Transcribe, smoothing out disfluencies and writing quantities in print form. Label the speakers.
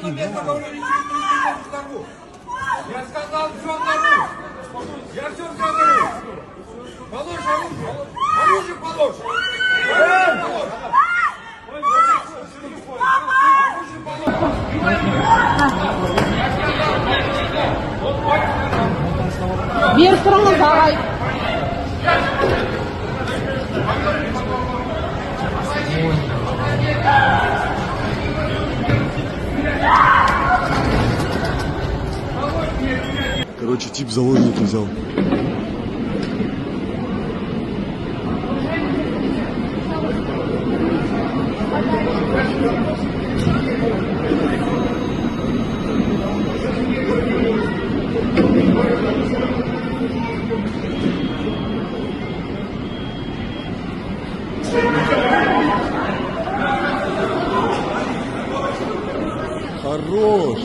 Speaker 1: Я сказал, все отдаю. Я все отдаю. Положь оружие. Оружие положь.
Speaker 2: Вверх тормозай.
Speaker 3: Короче, тип заложники взял. Хорош.